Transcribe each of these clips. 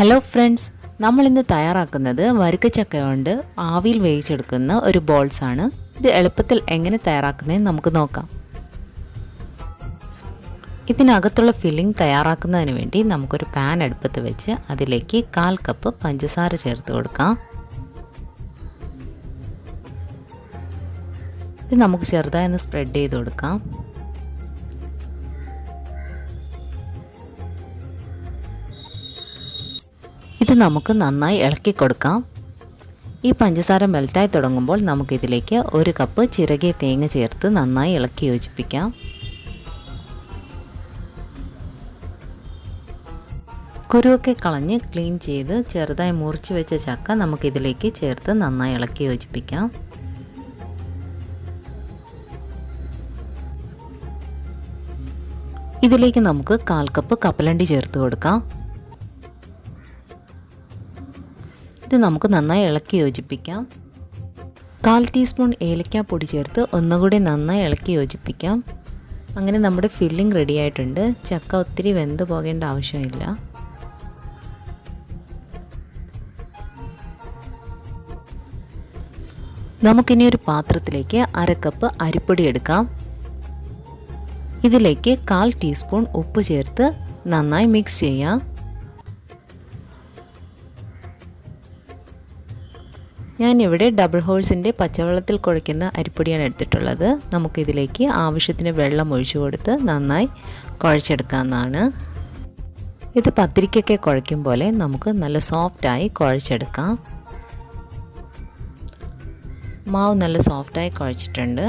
Hello friends, നമ്മളിന്ന് തയ്യാറാക്കുന്നത് വരിക്കച്ചക്ക കൊണ്ട് ആവിയിൽ വേവിച്ചെടുക്കുന്ന ഒരു ബോൾസ് ആണ്. ഇത് എളുപ്പത്തിൽ എങ്ങനെ തയ്യാറാക്കുന്നതെന്ന് നമുക്ക് നോക്കാം. ഇതിനകത്തുള്ള ഫില്ലിംഗ് തയ്യാറാക്കുന്നതിന് വേണ്ടി നമുക്കൊരു പാൻ അടുപ്പത്ത് വെച്ച് അതിലേക്ക് 1/4 കപ്പ് പഞ്ചസാര ചേർത്ത് കൊടുക്കാം. ഇത് നമുക്ക് ചെറുതായി ഒന്ന് സ്പ്രെഡ് ചെയ്ത് കൊടുക്കാം. ഇത് നമുക്ക് നന്നായി ഇളക്കി കൊടുക്കാം. ഈ പഞ്ചസാര മെൽറ്റായി തുടങ്ങുമ്പോൾ നമുക്കിതിലേക്ക് 1 കപ്പ് ചിരകിയ തേങ്ങ ചേർത്ത് നന്നായി ഇളക്കി യോജിപ്പിക്കാം. കുരുവൊക്കെ കളഞ്ഞ് ക്ലീൻ ചെയ്ത് ചെറുതായി മുറിച്ച് വെച്ച ചക്ക നമുക്കിതിലേക്ക് ചേർത്ത് നന്നായി ഇളക്കി യോജിപ്പിക്കാം. ഇതിലേക്ക് നമുക്ക് 1/4 കപ്പ് കപ്പലണ്ടി ചേർത്ത് കൊടുക്കാം. ഇത് നമുക്ക് നന്നായി ഇളക്കി യോജിപ്പിക്കാം. 1/4 ടീസ്പൂൺ ഏലക്കാപ്പൊടി ചേർത്ത് ഒന്നുകൂടി നന്നായി ഇളക്കി യോജിപ്പിക്കാം. അങ്ങനെ നമ്മുടെ ഫില്ലിംഗ് റെഡി ആയിട്ടുണ്ട്. ചക്ക ഒത്തിരി വെന്ത് പോകേണ്ട ആവശ്യമില്ല. നമുക്കിനി ഒരു പാത്രത്തിലേക്ക് 1/2 കപ്പ് അരിപ്പൊടി എടുക്കാം. ഇതിലേക്ക് 1/4 ടീസ്പൂൺ ഉപ്പ് ചേർത്ത് നന്നായി മിക്സ് ചെയ്യാം. ഞാനിവിടെ ഡബിൾ ഹോഴ്സിൻ്റെ പച്ചവെള്ളത്തിൽ കുഴയ്ക്കുന്ന അരിപ്പൊടിയാണ് എടുത്തിട്ടുള്ളത്. നമുക്കിതിലേക്ക് ആവശ്യത്തിന് വെള്ളം ഒഴിച്ചു കൊടുത്ത് നന്നായി കുഴച്ചെടുക്കാവുന്നതാണ്. ഇത് പത്തിരിക്കൊക്കെ കുഴയ്ക്കും പോലെ നമുക്ക് നല്ല സോഫ്റ്റായി കുഴച്ചെടുക്കാം. മാവ് നല്ല സോഫ്റ്റായി കുഴച്ചിട്ടുണ്ട്.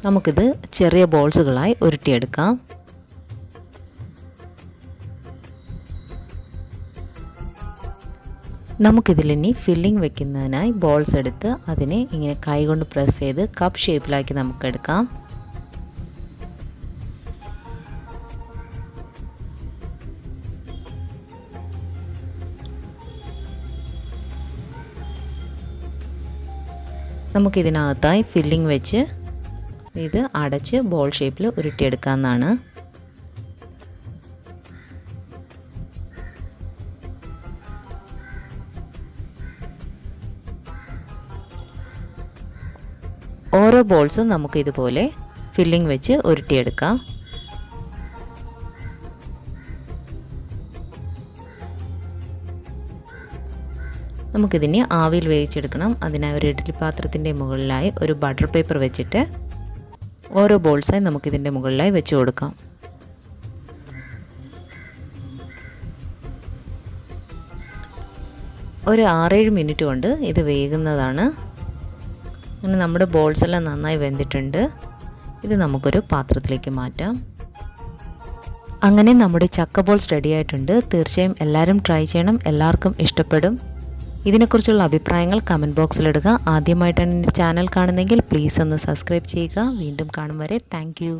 നമുക്കിത് ചെറിയ ബോൾസുകളായി ഉരുട്ടിയെടുക്കാം. നമുക്കിതിലിനി ഫില്ലിംഗ് വെക്കുന്നതിനായി ബോൾസ് എടുത്ത് അതിനെ ഇങ്ങനെ കൈകൊണ്ട് പ്രസ് ചെയ്ത് കപ്പ് ഷേപ്പിലാക്കി നമുക്കെടുക്കാം. നമുക്കിതിനകത്തായി ഫില്ലിംഗ് വെച്ച് ഇത് അടച്ച് ബോൾ ഷേപ്പിൽ ഉരുട്ടിയെടുക്കാവുന്നതാണ്. ഓരോ ബോൾസും നമുക്ക് ഇതുപോലെ ഫില്ലിംഗ് വെച്ച് ഉരുട്ടിയെടുക്കാം. നമുക്കിതിനെ ആവിയിൽ വേവിച്ചെടുക്കണം. അതിനായി ഒരു ഇഡ്ഡലി പാത്രത്തിൻ്റെ മുകളിലായി ഒരു ബട്ടർ പേപ്പർ വെച്ചിട്ട് ഓരോ ബോൾസായി നമുക്കിതിൻ്റെ മുകളിലായി വെച്ച് കൊടുക്കാം. ഒരു 6-7 മിനിറ്റ് കൊണ്ട് ഇത് വേകുന്നതാണ്. അങ്ങനെ നമ്മുടെ ബോൾസ് എല്ലാം നന്നായി വെന്തിട്ടുണ്ട്. ഇത് നമുക്കൊരു പാത്രത്തിലേക്ക് മാറ്റാം. അങ്ങനെ നമ്മുടെ ചക്ക ബോൾസ് റെഡി ആയിട്ടുണ്ട്. തീർച്ചയായും എല്ലാവരും ട്രൈ ചെയ്യണം. എല്ലാവർക്കും ഇഷ്ടപ്പെടും. ഇതിനെക്കുറിച്ചുള്ള അഭിപ്രായങ്ങൾ കമൻറ്റ് ബോക്സിലിടുക. ആദ്യമായിട്ടാണ് എൻ്റെ ചാനൽ കാണുന്നതെങ്കിൽ പ്ലീസ് ഒന്ന് സബ്സ്ക്രൈബ് ചെയ്യുക. വീണ്ടും കാണും വരെ താങ്ക് യു.